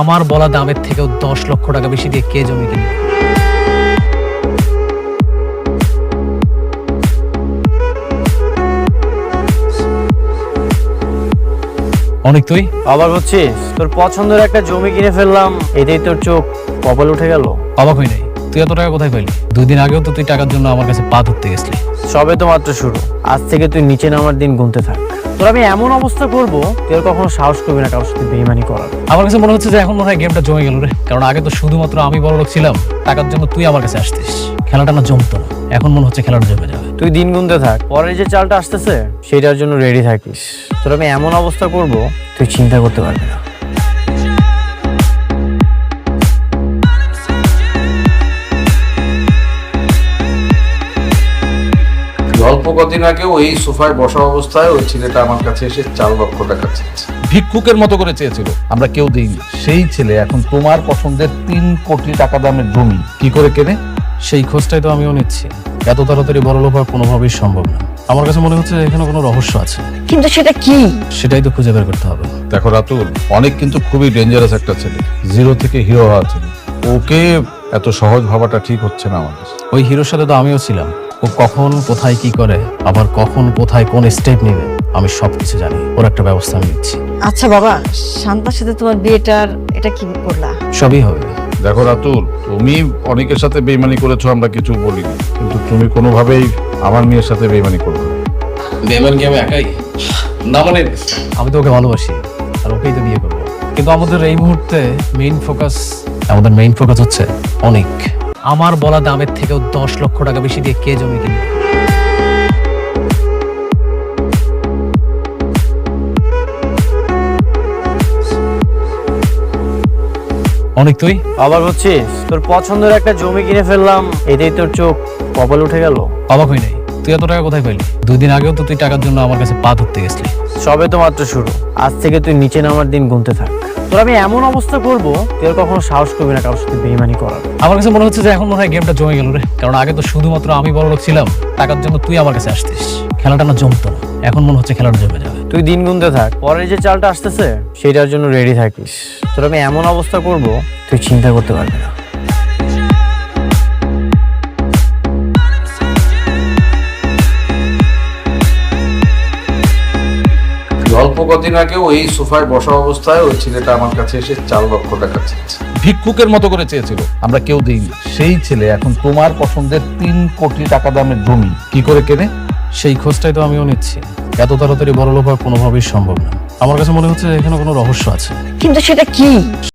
আমার বলা দামের থেকেও 10 লক্ষ টাকা বেশি দিয়ে কে জমি কিনবে? অনেক তুই অবাক হচ্ছিস? তোর পছন্দের একটা জমি কিনে ফেললাম, এতেই তোর চোখ কপাল উঠে গেল? অবাক হই নাই। তুই এত টাকা কোথায় পেলি? 2 দিন আগেও তো তুই টাকার জন্য আমার কাছে পা ধরতে গেছিলি। সবে তো মাত্র শুরু। আজ থেকে তুই নিচে নামার দিন গুনতে থাক। তোর আমি এমন অবস্থা করবো, তুই আর কখনো সাহস করবি না কারোর সাথে বেইমানি করার। আমার কাছে মনে হচ্ছে যে এখন মনে হয় গেমটা জমে গেল রে। কারণ আগে তো শুধুমাত্র আমি বড় লোক ছিলাম, টাকার জন্য তুই আমার কাছে আসতিস। খেলাটা না জমতো না, এখন মনে হচ্ছে খেলাটা জমে যাবে। তুই দিন গুনতে থাক, পরে যে চালটা আসতেছে সেটার জন্য রেডি থাকিস। তোর আমি এমন অবস্থা করবো, তুই চিন্তা করতে পারবি না। অল্প কদিন আগেও এই সোফায় বসা অবস্থায় ওই ছেলেটা আমার কাছে এসে 4 লক্ষ টাকা চেয়েছে। ভিক্ষুকের মতো করে চেয়েছিল, আমরা কেউ দিইনি। সেই ছেলে এখন তোমার পছন্দের 3 কোটি টাকা দামের জমি কি করে কেনে? সেই খোঁজটাই তো আমিও নিচ্ছি। এত তাড়াতাড়ি বড় লোক হওয়া কোনোভাবেই সম্ভব না। আমার কাছে মনে হচ্ছে এখানে কোনো রহস্য আছে, কিন্তু সেটা কি? সেটাই তো খুঁজে বের করতে হবে। দেখো রাতুল, অনেক কিন্তু খুবই ডেঞ্জারাস একটা ছেলে, 0 থেকে হিরো হওয়া ছেলে। ওকে এত সহজ ভাবাটা ঠিক হচ্ছে না আমাদের। ওই হিরোর সাথে তো আমিও ছিলাম। ও কখন কোথায় কি করে, আবার কখন কোথায় কোন স্টেপ নেবে, আমি সবকিছু জানি। ওর একটা ব্যবস্থা আমি নিচ্ছি। আচ্ছা বাবা, শান্তার সাথে তোমার বিয়েটার এটা কি করলা? সবই হবে। দেখো রাতুল, তুমি অনেকের সাথে বেইমানি করেছো, আমরা কিছু বলিনি, কিন্তু তুমি কোনোভাবেই আমার মেয়ের সাথে বেইমানি করবে না। বেমান কি আমি একাই? না মানে আমি তো ওকে ভালোবাসি আর ওকেই তো বিয়ে করবো। কিন্তু আমাদের এই মুহূর্তে মেইন ফোকাস হচ্ছে অনেক। আমার বলা দামের থেকেও 10 লক্ষ টাকা বেশি দিয়ে কে জমি কিনবে? অনেক তুই অবাক হচ্ছিস? তোর পছন্দের একটা জমি কিনে ফেললাম, এতেই তোর চোখ কপাল উঠে গেল? অবাক হই নাই। তুই এত টাকা কোথায় পেলি? 2 দিন আগেও তো তুই টাকার জন্য আমার কাছে পা ধরতে গেছিলি। সবে তো মাত্র শুরু। আজ থেকে তুই নিচে নামার দিন গুনতে থাক। তোর আমি এমন অবস্থা করবো, তুই আর কখনো সাহস করবি না কারোর সাথে বেইমানি করার। আমার কাছে মনে হচ্ছে যে এখন মনে হয় গেমটা জমে গেল রে। কারণ আগে তো শুধুমাত্র আমি বড় লোক ছিলাম, টাকার জন্য তুই আমার কাছে আসতিস। খেলাটা না জমতো না, এখন মনে হচ্ছে খেলাটা জমে যাবে। তুই দিন গুনতে থাক, পরে যে চালটা আসতেছে সেটার জন্য রেডি থাকিস। তোর আমি এমন অবস্থা করবো, তুই চিন্তা করতে পারবি না। অল্প কদিন আগেও এই সোফায় বসা অবস্থায় ওই ছেলেটা আমার কাছে এসে 4 লক্ষ টাকা চেয়েছে। ভিক্ষুকের মতো করে চেয়েছিল, আমরা কেউ দিইনি। সেই ছেলে এখন তোমার পছন্দের 3 কোটি টাকা দামের জমি কি করে কেনে? সেই খোঁজটাই তো আমিও নিচ্ছি। এত তাড়াতাড়ি বড় লোক হওয়া কোনোভাবেই সম্ভব না। আমার কাছে মনে হচ্ছে এখানে কোনো রহস্য আছে, কিন্তু সেটা কি?